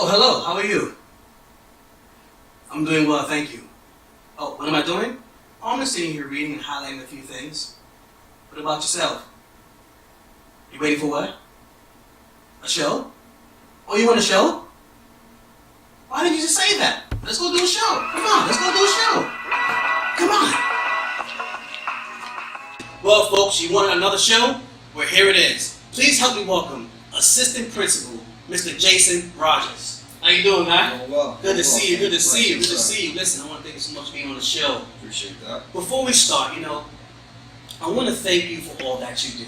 Oh, hello. How are you? I'm doing well, thank you. Oh, what am I doing? Oh, I'm just sitting here reading and highlighting a few things. What about yourself? You waiting for what? A show? Oh, you want a show? Why didn't you just say that? Let's go do a show. Come on, let's go do a show. Come on. Well, folks, you wanted another show? Well, here it is. Please help me welcome Assistant Principal, Mr. Jason Rogers. How you doing, guy? Oh, well. Good to see you, good to see you, good to see you. Listen, I want to thank you so much for being on the show. Appreciate that. Before we start, I want to thank you for all that you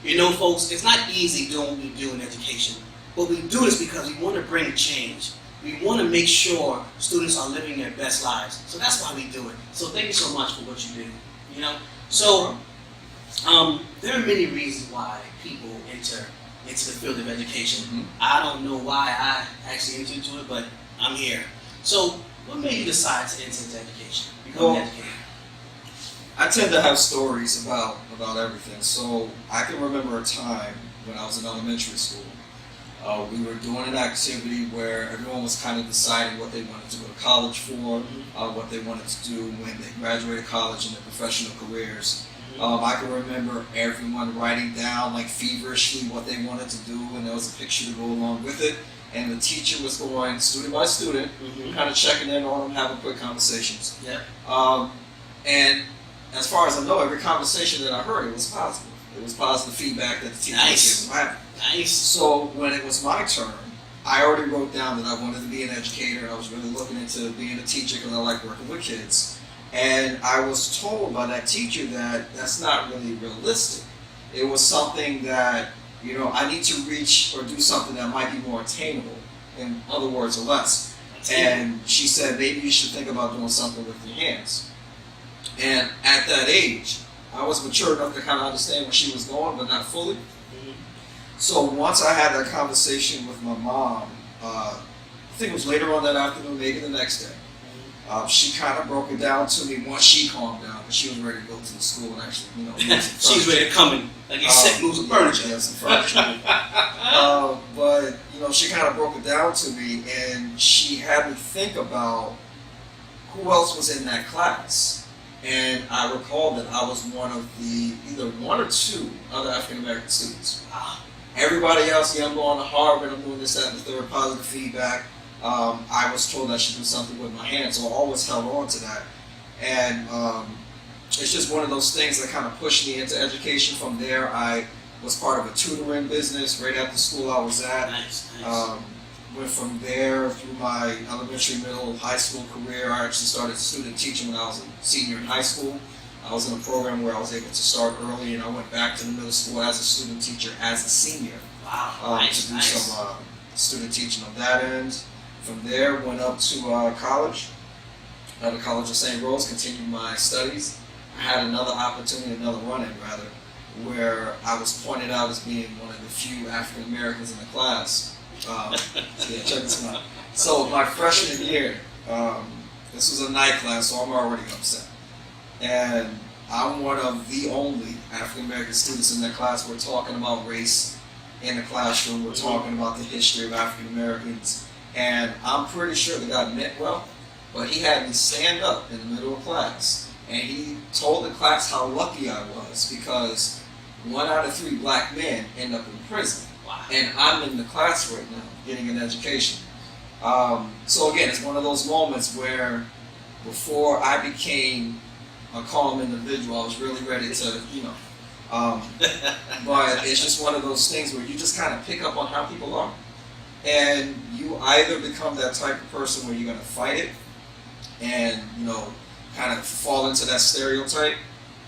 do. Folks, it's not easy doing what we do in education, but we do this because we want to bring change. We want to make sure students are living their best lives. So that's why we do it. So thank you so much for what you do. So there are many reasons why people enter into the field of education. Mm-hmm. I don't know why I actually entered into it, but I'm here. So what made you decide to enter into education, become an educator? I tend to have stories about everything. So I can remember a time when I was in elementary school. We were doing an activity where everyone was kind of deciding what they wanted to go to college for, what they wanted to do when they graduated college and their professional careers. I can remember everyone writing down like feverishly what they wanted to do, and there was a picture to go along with it. And the teacher was going student by student, kind of checking in on them, having quick conversations. Yeah. And as far as I know, every conversation that I heard, it was positive. It was positive feedback that the teacher was giving. Nice. So when it was my turn, I already wrote down that I wanted to be an educator. I was really looking into being a teacher because I like working with kids. And I was told by that teacher that that's not really realistic. It was something that, I need to reach or do something that might be more attainable, in other words, or less. And she said, maybe you should think about doing something with your hands. And at that age, I was mature enough to kind of understand where she was going, but not fully. So once I had that conversation with my mom, I think it was later on that afternoon, maybe the next day, she kind of broke it down to me once she calmed down, because she was ready to go to the school and actually, move some furniture. She's ready to come in, like you said, move some furniture. Yeah, some furniture. But, she kind of broke it down to me, and she had me think about who else was in that class. And I recall that I was one of either one or two other African-American students. Everybody else, I'm going to Harvard, I'm doing this, that, and the third, positive feedback. I was told I should do something with my hands, so I always held on to that. And it's just one of those things that kind of pushed me into education. From there, I was part of a tutoring business right after school I was at. Nice. Went from there through my elementary, middle, high school career. I actually started student teaching when I was a senior in high school. I was in a program where I was able to start early, and I went back to the middle school as a student teacher as a senior. Wow. To do some student teaching on that end. From there, went up to college, at the College of St. Rose, continued my studies. I had another opportunity, another run-in rather, where I was pointed out as being one of the few African Americans in the class. Check this out. So my freshman year, this was a night class, so I'm already upset. And I'm one of the only African American students in that class. We're talking about race in the classroom. We're talking about the history of African Americans. And I'm pretty sure the guy meant well, but he had me stand up in the middle of class, and he told the class how lucky I was because 1 out of 3 black men end up in prison. Wow. And I'm in the class right now, getting an education. So again, it's one of those moments where before I became a calm individual, I was really ready to, but it's just one of those things where you just kind of pick up on how people are. And you either become that type of person where you're going to fight it and, kind of fall into that stereotype,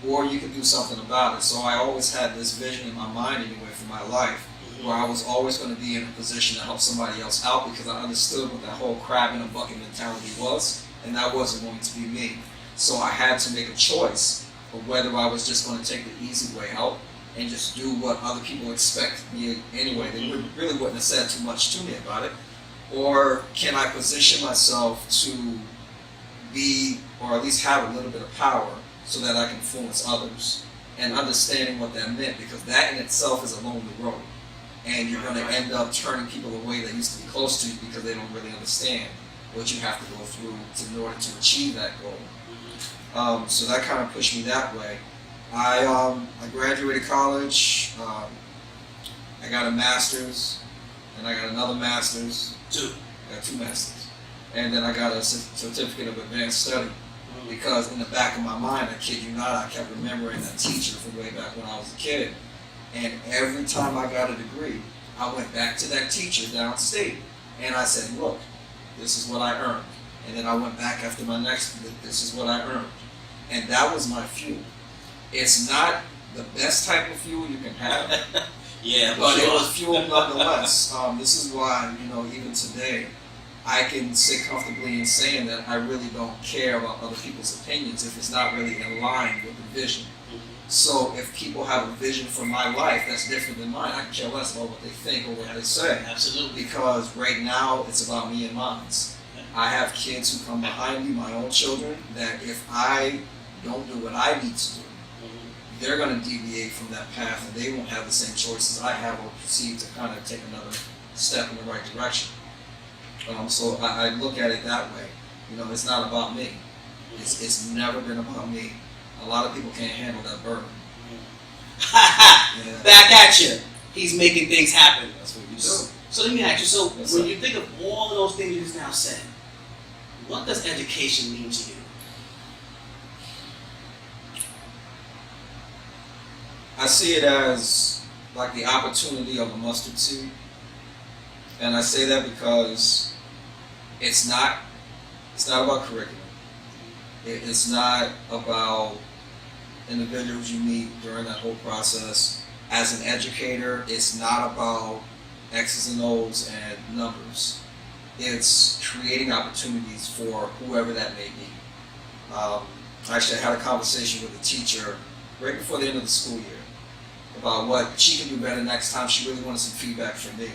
or you can do something about it. So I always had this vision in my mind anyway for my life, where I was always going to be in a position to help somebody else out because I understood what that whole crab in a bucket mentality was, and that wasn't going to be me. So I had to make a choice of whether I was just going to take the easy way out and just do what other people expect me anyway. They really wouldn't have said too much to me about it. Or can I position myself to be, or at least have a little bit of power so that I can influence others, and understanding what that meant, because that in itself is a lonely road. and you're going to end up turning people away that used to be close to you because they don't really understand what you have to go through in order to achieve that goal. So that kind of pushed me that way. I graduated college. I got a master's, and I got another master's. I got 2 masters, and then I got a certificate of advanced study. Because in the back of my mind, I kid you not, I kept remembering that teacher from way back when I was a kid. And every time I got a degree, I went back to that teacher downstate, and I said, look, this is what I earned. And then I went back after my next, this is what I earned. And that was my fuel. It's not the best type of fuel you can have, but it was fuel nonetheless. This is why, even today, I can sit comfortably in saying that I really don't care about other people's opinions if it's not really in line with the vision. So if people have a vision for my life that's different than mine, I can care less about what they think or what they say. Absolutely. Because right now it's about me and mine. I have kids who come behind me, my own children, that if I don't do what I need to do, they're going to deviate from that path and they won't have the same choices I have or proceed to kind of take another step in the right direction. So I look at it that way. It's not about me. It's never been about me. A lot of people can't handle that burden. Yeah. Back at you. He's making things happen. That's what you do. So let me ask you, when you think of all of those things you just now said, what does education mean to you? I see it as like the opportunity of a mustard seed. And I say that because it's not about curriculum. It's not about individuals you meet during that whole process. As an educator, it's not about X's and O's and numbers. It's creating opportunities for whoever that may be. Actually, I had a conversation with a teacher right before the end of the school year about what she can do better next time. She really wanted some feedback from me.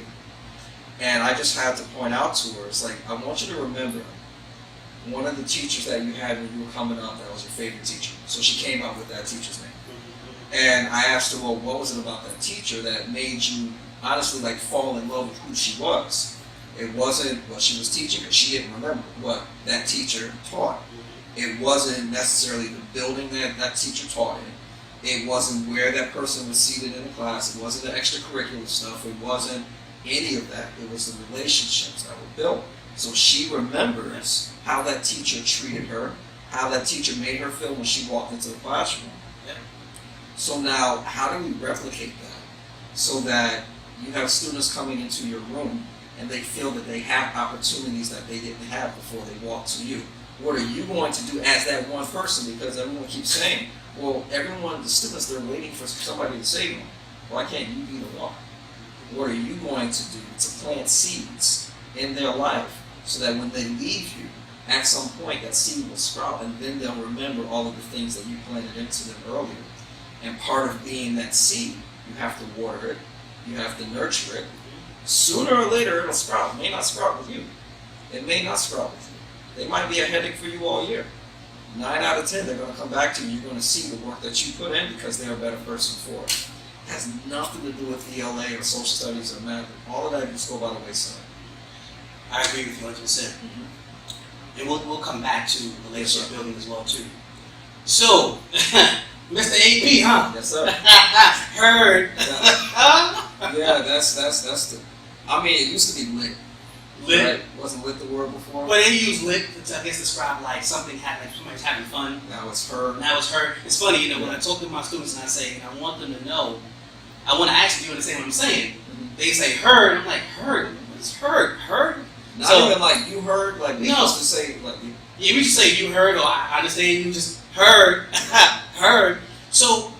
And I just had to point out to her, it's like, I want you to remember one of the teachers that you had when you were coming up that was your favorite teacher. So she came up with that teacher's name. And I asked her, well, what was it about that teacher that made you honestly fall in love with who she was? It wasn't what she was teaching, because she didn't remember what that teacher taught. It wasn't necessarily the building that that teacher taught in. It wasn't where that person was seated in the class. It wasn't the extracurricular stuff. It wasn't any of that. It was the relationships that were built. So she remembers how that teacher treated her, how that teacher made her feel when she walked into the classroom. So now, how do we replicate that so that you have students coming into your room and they feel that they have opportunities that they didn't have before they walked to you? What are you going to do as that one person? Because everyone keeps saying, well, the students, they're waiting for somebody to save them. Why can't you be the one? What are you going to do to plant seeds in their life so that when they leave you, at some point that seed will sprout and then they'll remember all of the things that you planted into them earlier. And part of being that seed, you have to water it, you have to nurture it. Sooner or later it'll sprout. It may not sprout with you. It may not sprout with you. They might be a headache for you all year. 9 out of 10, they're going to come back to you. You're going to see the work that you put in because they're a better person for it. It has nothing to do with ELA or social studies or math. All of that just go by the wayside. I agree with you 100%. And we'll come back to relationship building as well too. So, Mr. AP, huh? Yes, sir. Heard. Yeah, that's the. I mean, it used to be lit. Lit. Right? Wasn't lit the word before? But they use lit to, I guess, describe like something happening, somebody's having fun. Now it's heard. Now it's heard. It's funny, when I talk to my students and I say, and I want them to know, I want to actually you understand what I'm saying. They say heard. I'm like, heard? What is heard? Heard? Not even like you heard, like we No. used to say, like you. Yeah, we just say you heard, or I understand you just heard. Heard. So,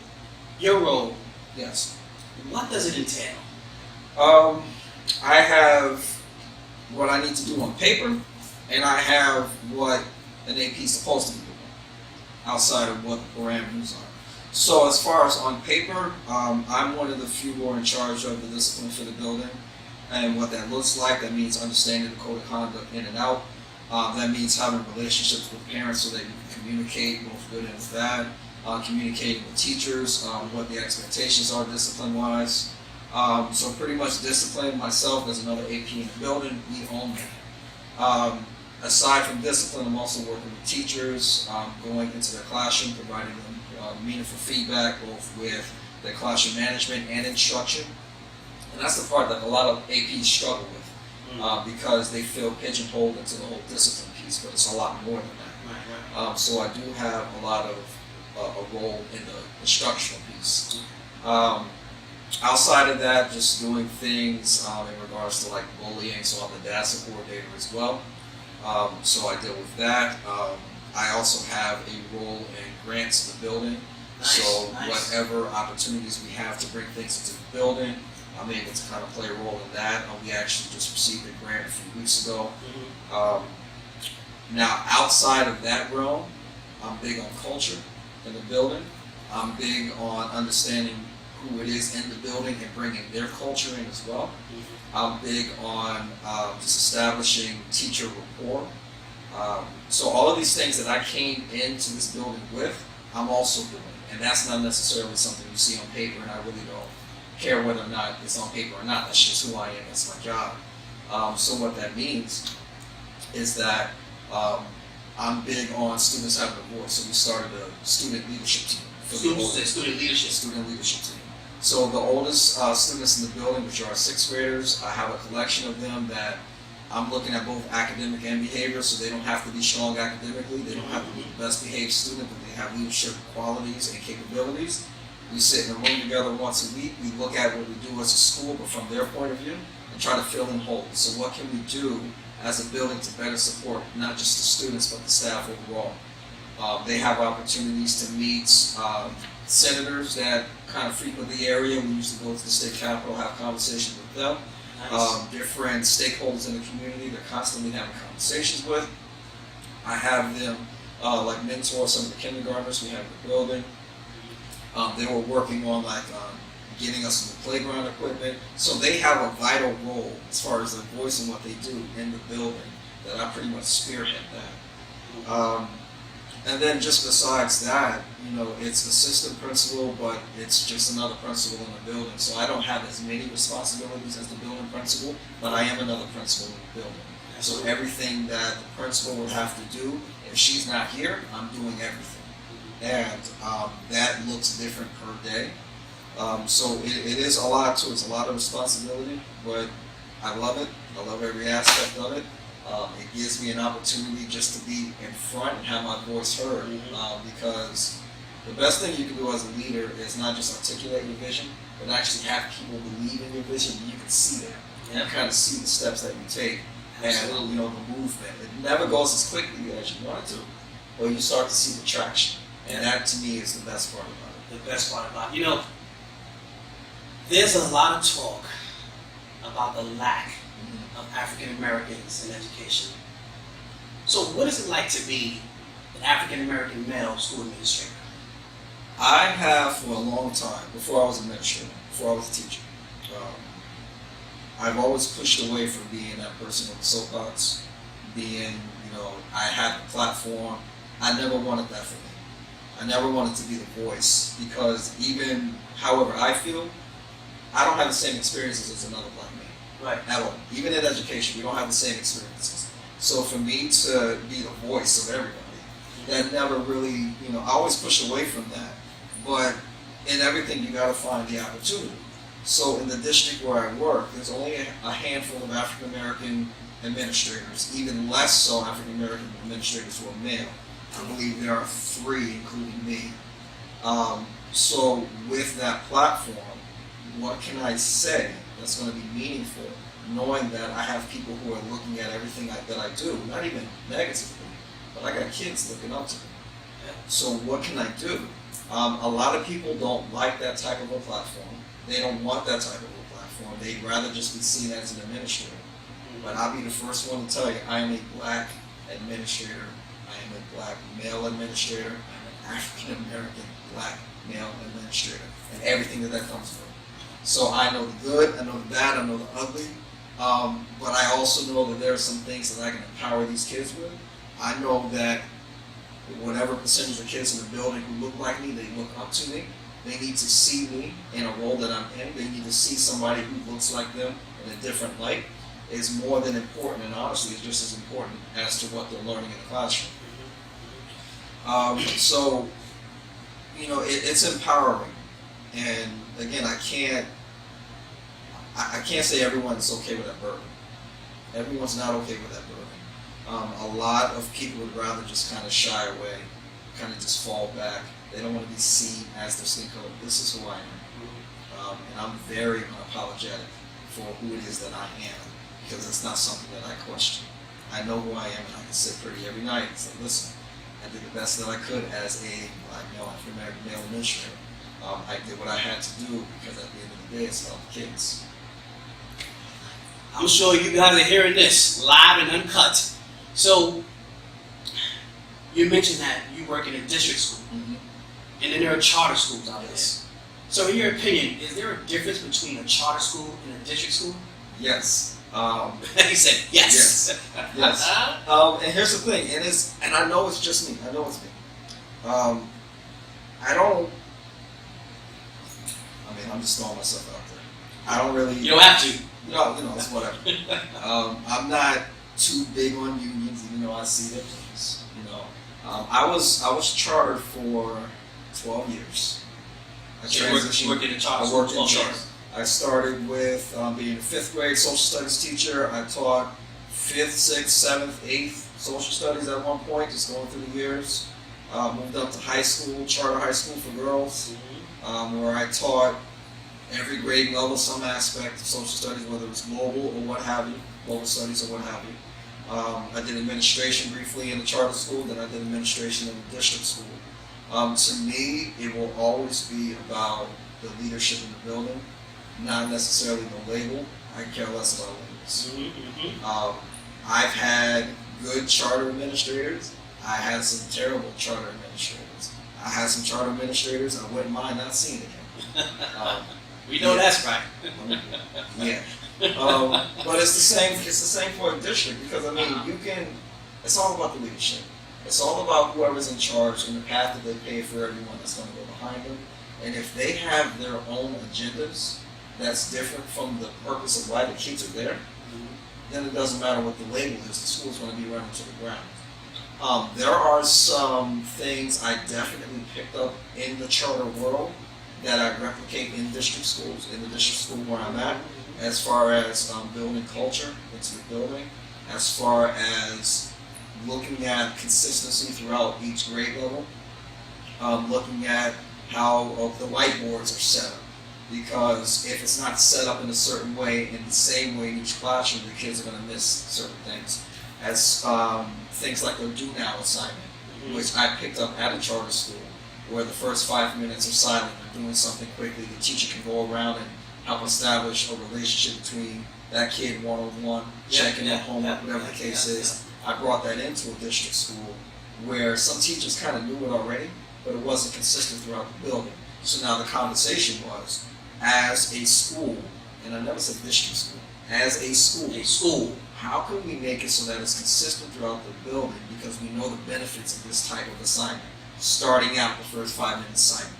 your role, Yes. what does it entail? I have what I need to do on paper, and I have what an AP is supposed to be doing, outside of what the parameters are. So as far as on paper, I'm one of the few who are in charge of the discipline for the building, and what that looks like. That means understanding the code of conduct in and out. That means having relationships with parents so that you can communicate both good and bad. Communicating with teachers, what the expectations are discipline-wise. So pretty much discipline myself as another AP in the building, we own that. Aside from discipline, I'm also working with teachers, going into their classroom, providing them meaningful feedback, both with their classroom management and instruction. And that's the part that a lot of APs struggle with, because they feel pigeonholed into the whole discipline piece, but it's a lot more than that. So I do have a lot of a role in the instructional piece. Outside of that, just doing things in regards to like bullying, so I'm the DASA coordinator as well. So I deal with that. I also have a role in grants in the building. So whatever opportunities we have to bring things into the building, I'm able to kind of play a role in that. We actually just received a grant a few weeks ago. Now, outside of that realm, I'm big on culture in the building. I'm big on understanding who it is in the building and bringing their culture in as well. I'm big on just establishing teacher rapport. So all of these things that I came into this building with, I'm also doing. And that's not necessarily something you see on paper, and I really don't care whether or not it's on paper or not. That's just who I am. That's my job. So what that means is that I'm big on students having a voice. So we started a student leadership team. Student leadership. Student leadership team. So the oldest students in the building, which are 6th graders, I have a collection of them that I'm looking at both academic and behavior, so they don't have to be strong academically. They don't have to be the best behaved student, but they have leadership qualities and capabilities. We sit in a room together once a week. We look at what we do as a school, but from their point of view, and try to fill in holes. So what can we do as a building to better support not just the students, but the staff overall? They have opportunities to meet senators that kind of frequent the area. We usually go to the state capitol, have conversations with them. Different stakeholders in the community they're constantly having conversations with. I have them like mentor some of the kindergartners we have in the building. They were working on like getting us some playground equipment. So they have a vital role as far as their voice and what they do in the building that I pretty much spearhead that. And then just besides that, you know, it's assistant principal, but it's just another principal in the building. So I don't have as many responsibilities as the building principal, but I am another principal in the building. So everything that the principal would have to do, if she's not here, I'm doing everything. And that looks different per day. So it is a lot to it. It's a lot of responsibility, but I love it. I love every aspect of it. It gives me an opportunity just to be in front and have my voice heard, because the best thing you can do as a leader is not just articulate your vision, but actually have people believe in your vision. You can see that, and you kind of see the steps that you take, and you know the movement. It never goes as quickly as you want it to, but you start to see the traction, and that to me is the best part about it. The best part about it. You know, there's a lot of talk about the lack of African Americans in education. So what is it like to be an African American male school administrator? I have for a long time, before I was an administrator, before I was a teacher, I've always pushed away from being that person with the soapbox, being, you know, I had the platform. I never wanted that for me. I never wanted to be the voice, because even however I feel, I don't have the same experiences as another black man. Right. At all. Even in education, we don't have the same experiences. So for me to be the voice of everybody, that never really, you know, I always push away from that. But in everything, you got to find the opportunity. So in the district where I work, there's only a handful of African American administrators, even less so African American administrators who are male. I believe there are 3, including me. So with that platform, what can I say that's going to be meaningful, knowing that I have people who are looking at everything that I do, not even negatively, but I got kids looking up to me. So what can I do? A lot of people don't like that type of a platform. They don't want that type of a platform. They'd rather just be seen as an administrator. But I'll be the first one to tell you, I am a black administrator. I am a black male administrator. I'm an African American black male administrator, and everything that comes from. So I know the good, I know the bad, I know the ugly, but I also know that there are some things that I can empower these kids with. I know that whatever percentage of kids in the building who look like me, they look up to me, They need to see me in a role that I'm in. They need to see somebody who looks like them in a different light is more than important, and honestly, it's just as important as to what they're learning in the classroom. So, it's empowering. And again, I can't say everyone's okay with that burden. Everyone's not okay with that burden. A lot of people would rather just kind of shy away, kind of just fall back. They don't want to be seen as their skin color. This is who I am. And I'm very unapologetic for who it is that I am, because it's not something that I question. I know who I am, and I can sit pretty every night and say, listen, I did the best that I could as a Black male, African-American male administrator. I did what I had to do, because at the end of the day, it's about the kids. I'm sure you guys are hearing this live and uncut. So, you mentioned that you work in a district school, and then there are charter schools out there. So, in your opinion, is there a difference between a charter school and a district school? Yes. He said yes. Yes. And here's the thing, and I know it's just me. I know it's me. I'm just throwing myself out there. I don't really. You don't have to. It's whatever. I'm not too big on unions, even though I see their place. I was chartered for 12 years. I worked in a charter. I worked in charter. I started with being a 5th grade social studies teacher. I taught 5th, 6th, 7th, 8th social studies at one point, just going through the years. Moved up to high school, charter high school for girls, where I taught every grade level, some aspect of social studies, whether it was global or what have you, global studies or what have you. I did administration briefly in the charter school, then I did administration in the district school. To me, it will always be about the leadership in the building, not necessarily the label. I care less about labels. I've had good charter administrators. I had some terrible charter administrators. I had some charter administrators I wouldn't mind not seeing again. We know that's right. Yeah. But it's the same. It's the same for a district, because it's all about the leadership. It's all about whoever's in charge and the path that they pay for everyone that's going to go behind them. And if they have their own agendas that's different from the purpose of why the kids are there, then it doesn't matter what the label is. The school's going to be running to the ground. There are some things I definitely picked up in the charter world that I replicate in district schools, in the district school where I'm at, as far as building culture into the building, as far as looking at consistency throughout each grade level, looking at how the whiteboards are set up. Because if it's not set up in a certain way, in the same way in each classroom, the kids are going to miss certain things. As things like their do now assignment, which I picked up at a charter school, where the first 5 minutes are silent, they're doing something quickly, the teacher can go around and help establish a relationship between that kid one-on-one, checking their homework, whatever the case is. I brought that into a district school where some teachers kind of knew it already, but it wasn't consistent throughout the building. So now the conversation was, as a school, and I never said district school, as a school, how can we make it so that it's consistent throughout the building, because we know the benefits of this type of assignment, starting out the first 5 minute assignment,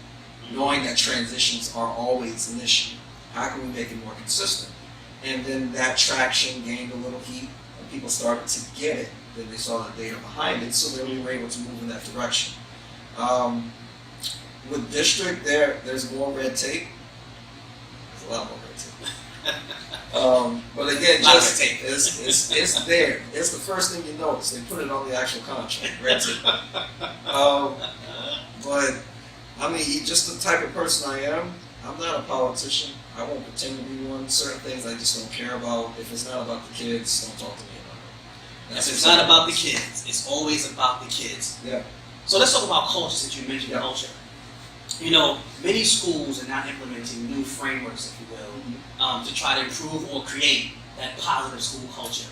knowing that transitions are always an issue. How can we make it more consistent? And then that traction gained a little heat, and people started to get it. Then they saw the data behind it, so then we were able to move in that direction. With district, there's more red tape. There's a lot more red tape. But again, it's there. It's the first thing you notice. They put it on the actual contract, red tape. But just the type of person I am, I'm not a politician. I won't pretend to be one. Certain things I just don't care about. If it's not about the kids, don't talk to me about it. If it's not about the kids, it's always about the kids. Yeah. So let's talk about culture, since you mentioned culture. Many schools are now implementing new frameworks, if you will, to try to improve or create that positive school culture.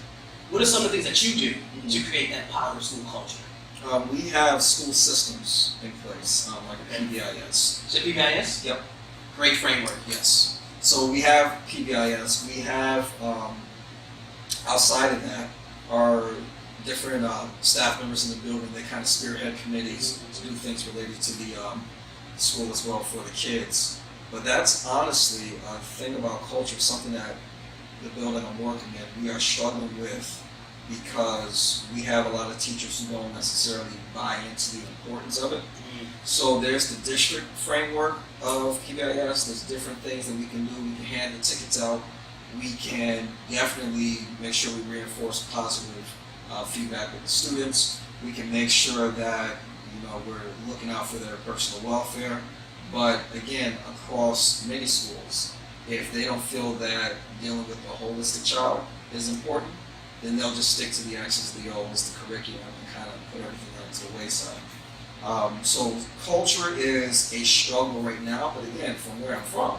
What are some of the things that you do to create that positive school culture? We have school systems in place, like a PBIS. Is it PBIS? Yep. Great framework. Yes. So we have PBIS. We have, outside of that, our different staff members in the building. They kind of spearhead committees to do things related to school as well for the kids. But that's honestly a thing about culture, something that the building I'm working in, we are struggling with because we have a lot of teachers who don't necessarily buy into the importance of it. So there's the district framework of PBIS. There's different things that we can do. We can hand the tickets out. We can definitely make sure we reinforce positive feedback with the students. We can make sure that we're looking out for their personal welfare. But again, across many schools, if they don't feel that dealing with a holistic child is important, then they'll just stick to the X's, the O's, the curriculum, and kind of put everything else to the wayside. So culture is a struggle right now, but again, from where I'm from,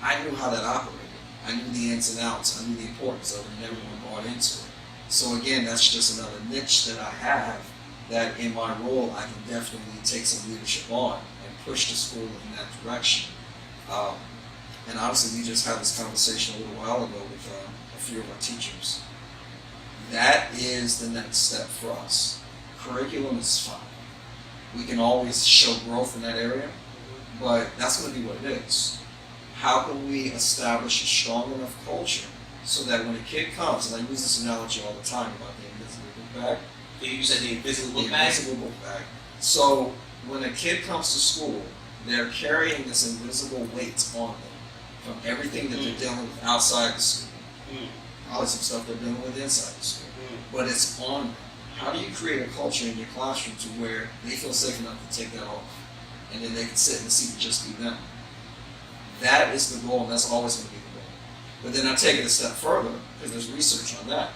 I knew how that operated. I knew the ins and outs. I knew the importance of it, and everyone bought into it. So again, that's just another niche that I have, that in my role I can definitely take some leadership on and push the school in that direction. And honestly, we just had this conversation a little while ago with a few of our teachers. That is the next step for us. Curriculum is fine. We can always show growth in that area, but that's going to be what it is. How can we establish a strong enough culture so that when a kid comes, and I use this analogy all the time about the invisible book bag. You said the invisible book bag? The invisible book bag. So when a kid comes to school, they're carrying this invisible weight on them from everything that they're dealing with outside the school. Probably some stuff they're dealing with inside the school. But it's on them. How do you create a culture in your classroom to where they feel safe enough to take that off? And then they can sit in the seat and just be them. That is the goal, and that's always going to be the goal. But then I take it a step further, because there's research on that.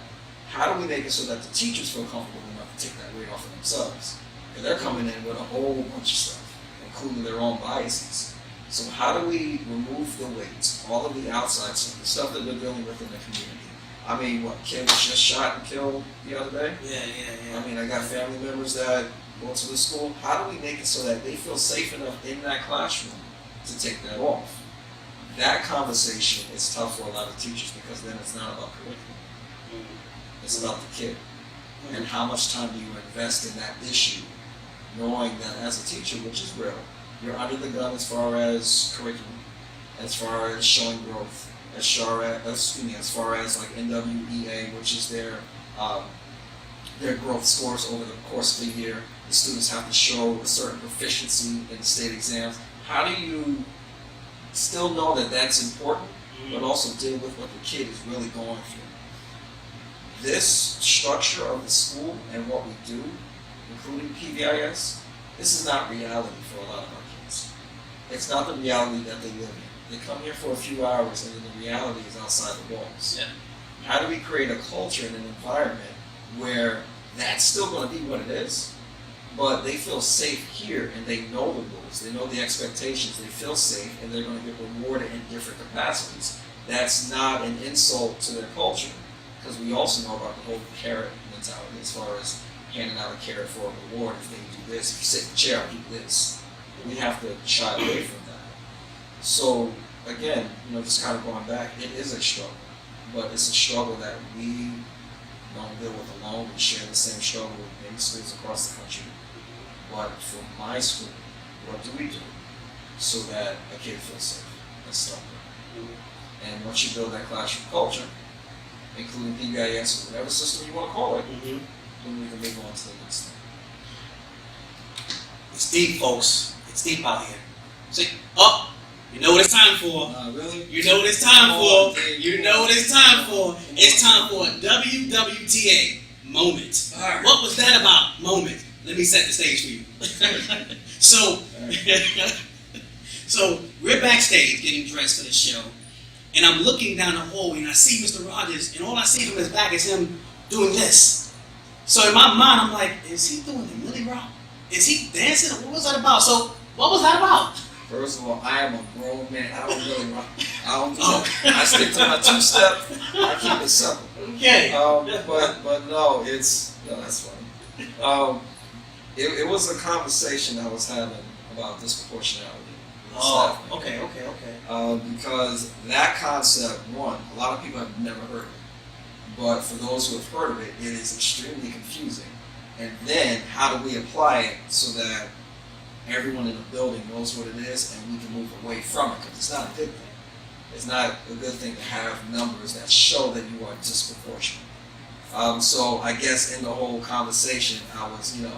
How do we make it so that the teachers feel comfortable enough to take that weight off of themselves? And they're coming in with a whole bunch of stuff, including their own biases. So how do we remove the weight, all of the outside stuff, the stuff that they're dealing with in the community? I mean, what, kid was just shot and killed the other day? Yeah. I mean, I got family members that go to the school. How do we make it so that they feel safe enough in that classroom to take that off? That conversation is tough for a lot of teachers because then it's not about curriculum. It's about the kid. And how much time do you invest in that issue, knowing that as a teacher, which is real, you're under the gun as far as curriculum, as far as showing growth, as far as like NWEA, which is their growth scores over the course of the year. The students have to show a certain proficiency in the state exams. How do you still know that that's important, but also deal with what the kid is really going through? This structure of the school and what we do, including PBIS, this is not reality for a lot of our kids. It's not the reality that they live in. They come here for a few hours and then the reality is outside the walls. Yeah. How do we create a culture and an environment where that's still going to be what it is, but they feel safe here and they know the rules, they know the expectations, they feel safe, and they're going to get rewarded in different capacities. That's not an insult to their culture, because we also know about the whole carrot mentality as far as handing out a carrot for a reward if they do this. If you sit in the chair, I'll do this. We have to shy away from that. So again, just kind of going back, it is a struggle, but it's a struggle that we don't deal with alone. We share the same struggle with many schools across the country. But for my school, what do we do so that a kid feels safe? Let's start there. And once you build that classroom culture, including PBIS or whatever system you want to call it, then we can move on to the next thing. It's deep, folks. It's deep out here. See, you know what it's time for. Really? You know what it's time for. You know what it's time for. It's time for a WWTA moment. All right. What was that about? Moment. Let me set the stage for you. So we're backstage getting dressed for the show, and I'm looking down the hallway and I see Mr. Rogers, and all I see from his back is him doing this. So in my mind, I'm like, is he doing the Millie Rock? Is he dancing? What was that about? So what was that about? First of all, I am a grown man. I don't really rock. I stick to my two-step. I keep it simple. Okay. But no, that's funny. It was a conversation I was having about disproportionality. Okay. Because that concept, one, a lot of people have never heard of it. But for those who have heard of it, it is extremely confusing. And then, how do we apply it so that everyone in the building knows what it is and we can move away from it, because it's not a good thing. It's not a good thing to have numbers that show that you are disproportionate. So I guess in the whole conversation, I was, a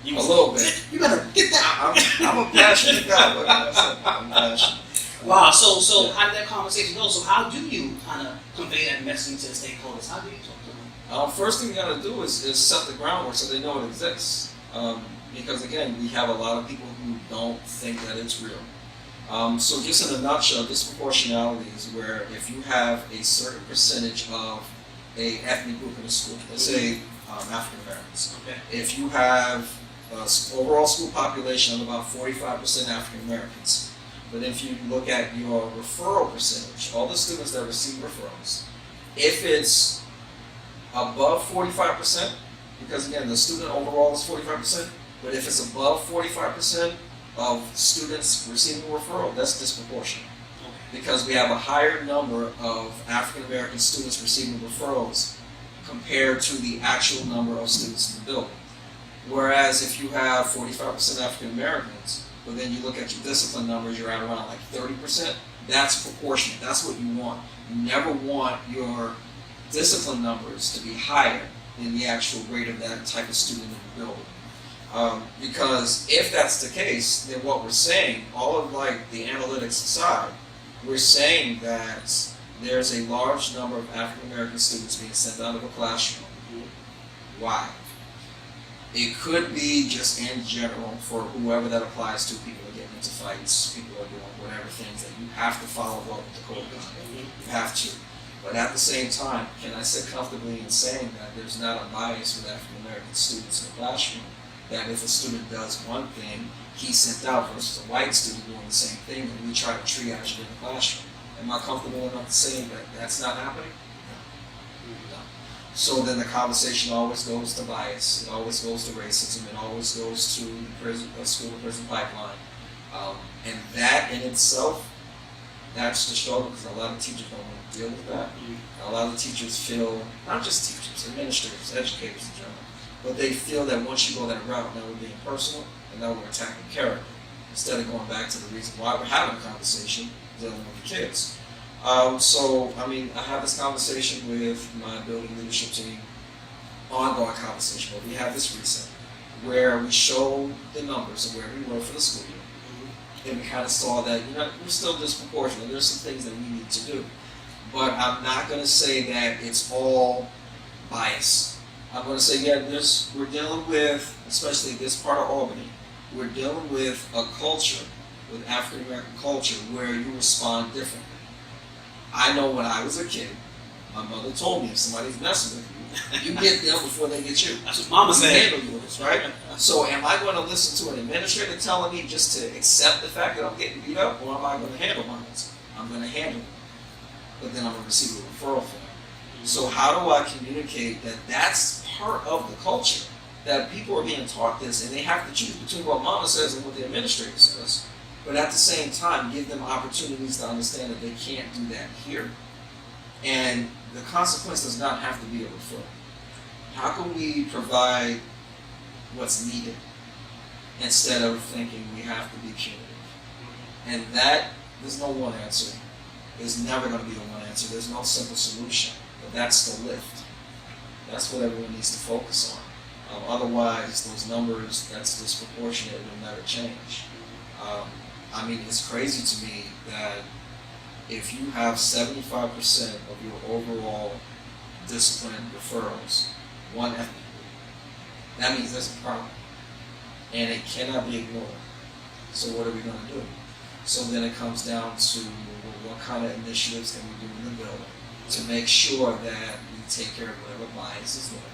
little bit. You gotta get that. I'm a passionate guy. What can I say? I'm passionate. Wow. So how did that conversation go? So how do you kind of convey that message to the stakeholders? How do you talk to them? First thing you got to do is set the groundwork so they know it exists. Because again, we have a lot of people who don't think that it's real. So just in a nutshell, disproportionality is where if you have a certain percentage of a ethnic group in a school, let's say African Americans. Okay. If you have overall school population of about 45% African Americans, but if you look at your referral percentage, all the students that receive referrals, if it's above 45%, because again, the student overall is 45%, but if it's above 45% of students receiving a referral, that's disproportionate. Because we have a higher number of African American students receiving referrals compared to the actual number of students in the building. Whereas if you have 45% African Americans, but then you look at your discipline numbers, you're at around like 30%, that's proportionate. That's what you want. You never want your discipline numbers to be higher than the actual rate of that type of student in the building. Because if that's the case, then what we're saying, all of like the analytics aside, we're saying that there's a large number of African American students being sent out of a classroom. Why? It could be just in general for whoever that applies to. People are getting into fights, people are doing whatever things that you have to follow up with the code of conduct. You have to. But at the same time, can I sit comfortably in saying that there's not a bias with African American students in the classroom? That if a student does one thing, he's sent out versus a white student doing the same thing, and we try to triage it in the classroom. Am I comfortable enough to say that that's not happening? No. So then the conversation always goes to bias, it always goes to racism, it always goes to the prison, school-to-prison pipeline. And that in itself, that's the struggle, because a lot of teachers don't want to deal with that. A lot of teachers feel, not just teachers, administrators, educators in general, but they feel that once you go that route, now we're being personal, and now we're attacking character, instead of going back to the reason why we're having a conversation, dealing with the kids. So, I mean, I have this conversation with my building leadership team, ongoing conversation, but we have this reset, where we show the numbers of where we were for the school year. And we kind of saw that, we're still disproportionate. There's some things that we need to do. But I'm not going to say that it's all bias. I'm going to say, we're dealing with, especially this part of Albany, we're dealing with a culture, with African American culture, where you respond differently. I know when I was a kid, my mother told me if somebody's messing with you, you get them before they get you. That's what Mama said. Handle yours, right? So am I going to listen to an administrator telling me just to accept the fact that I'm getting beat up, or am I going to handle mine? I'm going to handle it. But then I'm going to receive a referral for it. So how do I communicate that that's part of the culture, that people are being taught this and they have to choose between what Mama says and what the administrator says, but at the same time give them opportunities to understand that they can't do that here. And the consequence does not have to be a referral. How can we provide what's needed instead of thinking we have to be punitive? And that, there's no one answer. There's never going to be the one answer. There's no simple solution. But that's the lift. That's what everyone needs to focus on. Otherwise, those numbers, that's disproportionate, will never change. I mean, it's crazy to me that if you have 75% of your overall discipline referrals, one ethnic group, that means there's a problem. And it cannot be ignored. So what are we going to do? So then it comes down to what kind of initiatives can we do in the building to make sure that we take care of whatever bias is there.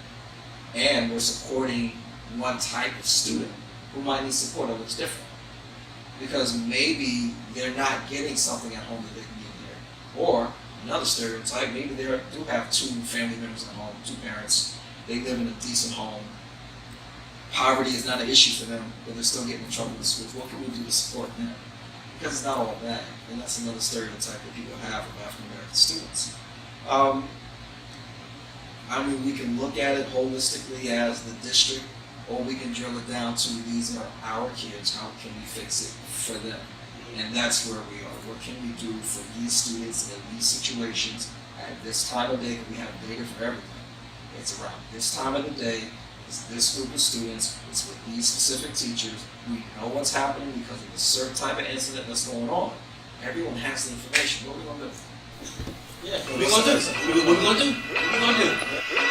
And we're supporting one type of student who might need support that looks different. Because maybe they're not getting something at home that they can get here. Or another stereotype, maybe they do have two family members at home, two parents. They live in a decent home. Poverty is not an issue for them, but they're still getting in trouble in schools. What can we do to support them? Because it's not all bad. And that's another stereotype that people have of African American students. I mean, we can look at it holistically as the district or we can drill it down to these are our kids, how can we fix it for them? And that's where we are. What can we do for these students in these situations at this time of day? We have data for everything. It's around this time of the day, it's this group of students, it's with these specific teachers. We know what's happening because of a certain type of incident that's going on. Everyone has the information. What are we going to do? Yeah, what we gonna do? What we gonna do? What we gonna do?